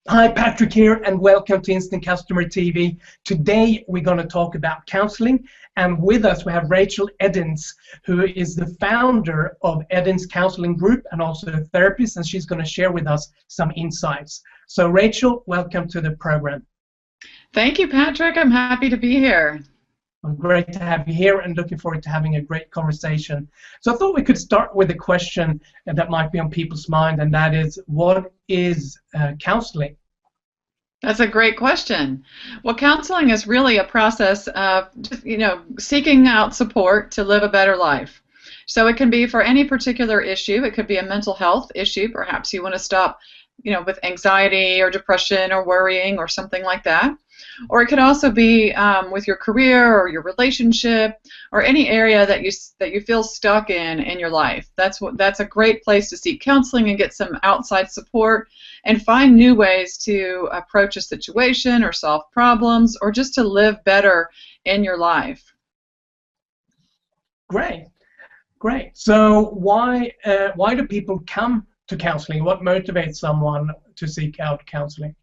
Hi, Patrick here, and welcome to Instant Customer TV. Today we're going to talk about counseling, and with us we have Rachel Eddins, who is the founder of Eddins Counseling Group and also a therapist, and she's going to share with us some insights. So Rachel, welcome to the program. Thank you, Patrick. I'm happy to be here. Well, great to have you here and looking forward to having a great conversation. So I thought we could start with a question that might be on people's mind, and that is, what is counseling? That's a great question. Well, counseling is really a process of, seeking out support to live a better life. So it can be for any particular issue. It could be a mental health issue. Perhaps you want to stop, with anxiety or depression or worrying or something like that. Or it could also be with your career or your relationship or any area that you feel stuck in your life. That's a great place to seek counseling and get some outside support and find new ways to approach a situation or solve problems or just to live better in your life. Great. So why do people come to counseling? What motivates someone to seek out counseling?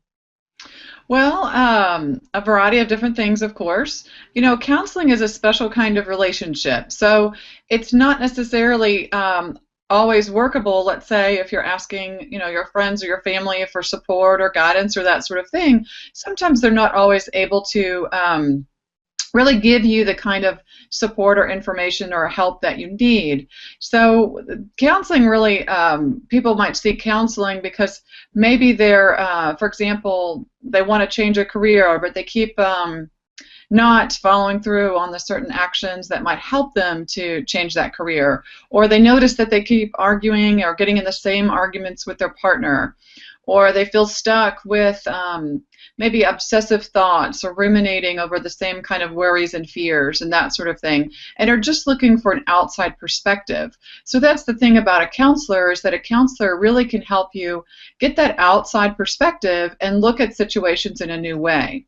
Well, a variety of different things, of course. Counseling is a special kind of relationship, so it's not necessarily always workable. Let's say if you're asking, your friends or your family for support or guidance or that sort of thing, sometimes they're not always able to really give you the kind of support or information or help that you need. So counseling really, people might seek counseling because maybe they're, for example, they want to change a career, but they keep not following through on the certain actions that might help them to change that career. Or they notice that they keep arguing or getting in the same arguments with their partner. Or they feel stuck with maybe obsessive thoughts or ruminating over the same kind of worries and fears and that sort of thing, and are just looking for an outside perspective. So that's the thing about a counselor, is that a counselor really can help you get that outside perspective and look at situations in a new way.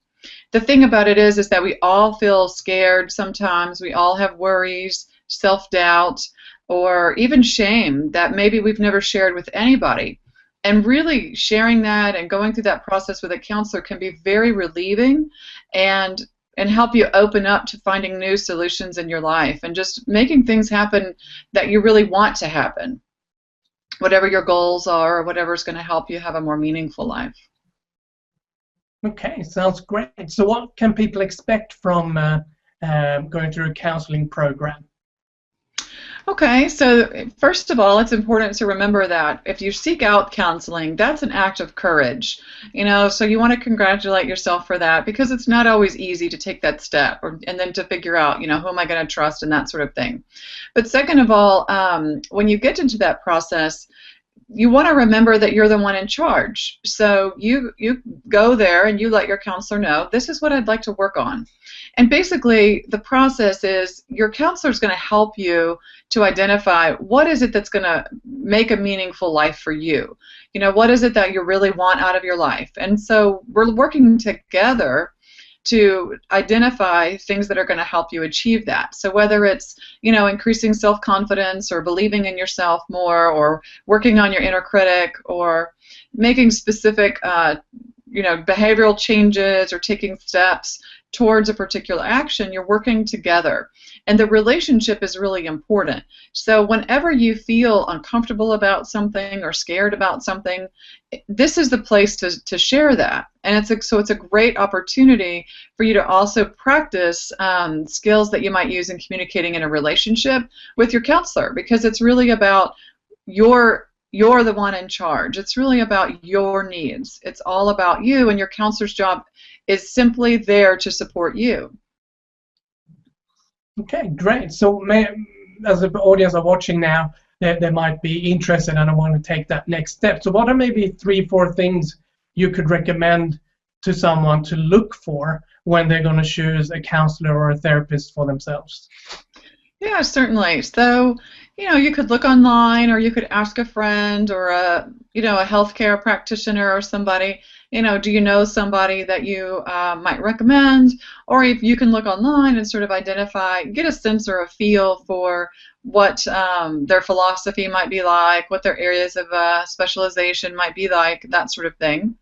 The thing about it is that we all feel scared sometimes. We all have worries, self-doubt, or even shame that maybe we've never shared with anybody. And really sharing that and going through that process with a counselor can be very relieving and help you open up to finding new solutions in your life and just making things happen that you really want to happen, whatever your goals are or whatever is going to help you have a more meaningful life. Okay, sounds great. So what can people expect from going through a counseling program? Okay, so first of all, it's important to remember that if you seek out counseling, that's an act of courage. So you want to congratulate yourself for that, because it's not always easy to take that step and then to figure out, who am I going to trust and that sort of thing. But second of all, when you get into that process, you want to remember that you're the one in charge. So you go there and you let your counselor know, this is what I'd like to work on. And basically, the process is your counselor is going to help you to identify what is it that's going to make a meaningful life for you. What is it that you really want out of your life? And so we're working together to identify things that are going to help you achieve that. So whether it's, increasing self-confidence or believing in yourself more, or working on your inner critic, or making specific, behavioral changes or taking steps towards a particular action, you're working together. And the relationship is really important. So whenever you feel uncomfortable about something or scared about something, this is the place to share that. And so it's a great opportunity for you to also practice skills that you might use in communicating in a relationship with your counselor, because it's really about you're the one in charge. It's really about your needs. It's all about you, and your counselor's job is simply there to support you. Okay, great. So as the audience are watching now, they might be interested and I want to take that next step. So what are maybe 3-4 things you could recommend to someone to look for when they're going to choose a counselor or a therapist for themselves? Yeah, certainly. So you could look online, or you could ask a friend, or a healthcare practitioner or somebody. Do you know somebody that you might recommend? Or if you can look online and sort of identify, get a sense or a feel for what their philosophy might be like, what their areas of specialization might be like, that sort of thing.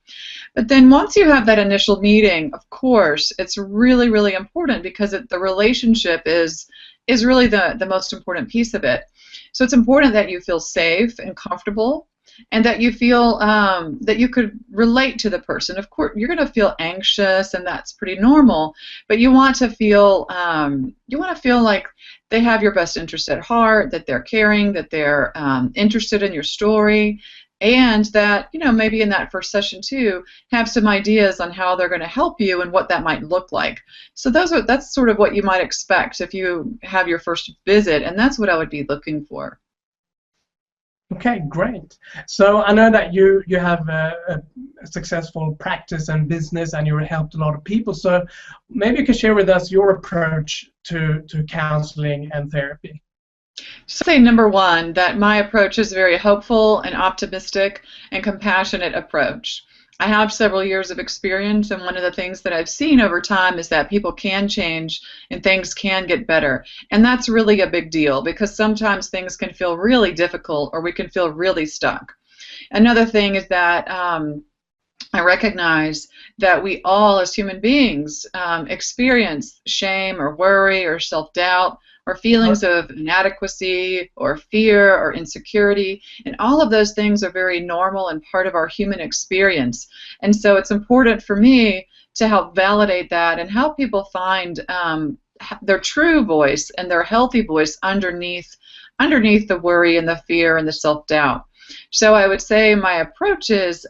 But then once you have that initial meeting, of course, it's really, really important, because the relationship is really the most important piece of it. So it's important that you feel safe and comfortable, and that you feel that you could relate to the person. Of course, you're going to feel anxious, and that's pretty normal. But you want to feel like they have your best interest at heart, that they're caring, that they're interested in your story, and that maybe in that first session too, have some ideas on how they're going to help you and what that might look like. So that's sort of what you might expect if you have your first visit, and that's what I would be looking for. Okay, great. So I know that you have a successful practice and business, and you've helped a lot of people. So maybe you can share with us your approach to counseling and therapy. So say number one, that my approach is a very hopeful and optimistic and compassionate approach. I have several years of experience, and one of the things that I've seen over time is that people can change and things can get better. And that's really a big deal, because sometimes things can feel really difficult, or we can feel really stuck. Another thing is that I recognize that we all as human beings experience shame or worry or self-doubt, or feelings of inadequacy or fear or insecurity, and all of those things are very normal and part of our human experience. And so it's important for me to help validate that and help people find their true voice and their healthy voice underneath the worry and the fear and the self-doubt. So I would say my approach is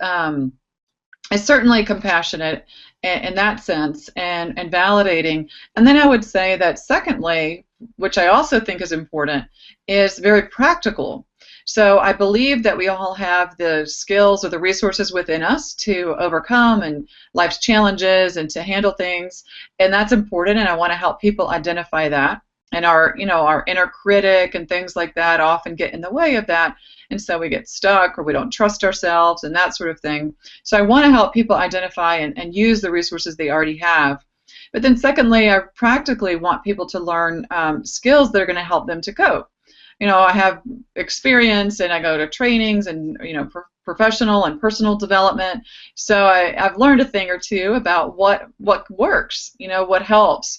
certainly compassionate in that sense, and validating. And then I would say that secondly, which I also think is important, is very practical. So I believe that we all have the skills or the resources within us to overcome and life's challenges and to handle things, and that's important, and I want to help people identify that. And our inner critic and things like that often get in the way of that, and so we get stuck, or we don't trust ourselves and that sort of thing. So I want to help people identify and use the resources they already have. But then secondly, I practically want people to learn skills that are going to help them to cope. I have experience, and I go to trainings and professional and personal development. So I've learned a thing or two about what works, what helps,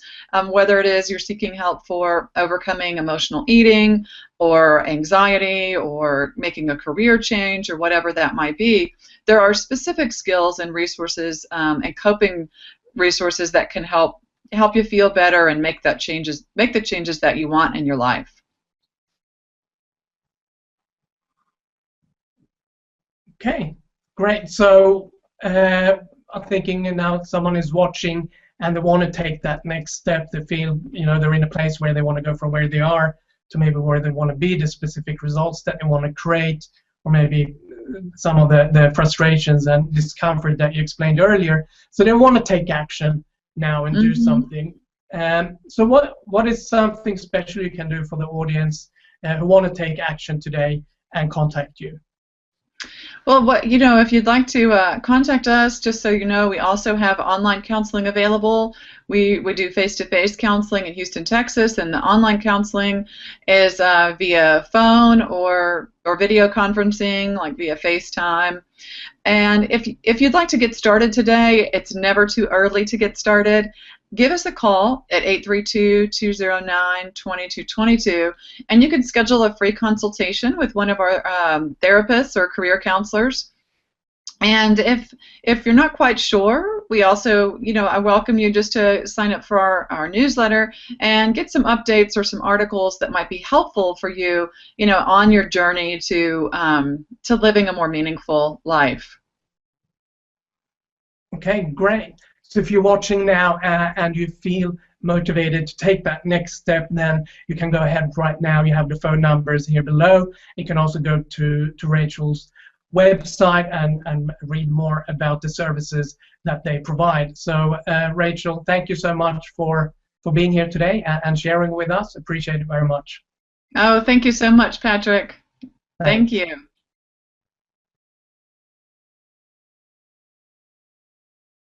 whether it is you're seeking help for overcoming emotional eating or anxiety or making a career change or whatever that might be. There are specific skills and resources and coping resources that can help you feel better and make the changes that you want in your life. Okay, great. So I'm thinking now someone is watching and they want to take that next step. They feel they're in a place where they want to go from where they are to maybe where they want to be, the specific results that they want to create, or maybe some of the frustrations and discomfort that you explained earlier. So they want to take action now and do something. So what is something special you can do for the audience who want to take action today and contact you? Well, if you'd like to contact us, just so you know, we also have online counseling available. We do face-to-face counseling in Houston, Texas, and the online counseling is via phone or video conferencing, like via FaceTime. And if you'd like to get started today, it's never too early to get started. Give us a call at 832-209-2222, and you can schedule a free consultation with one of our therapists or career counselors. And if you're not quite sure, we also, I welcome you just to sign up for our newsletter and get some updates or some articles that might be helpful for you, on your journey to living a more meaningful life. Okay, great. So if you're watching now and you feel motivated to take that next step, then you can go ahead right now. You have the phone numbers here below. You can also go to Rachel's website and read more about the services that they provide. So Rachel, thank you so much for being here today and sharing with us. Appreciate it very much. Oh, thank you so much, Patrick. Thank Thanks. you.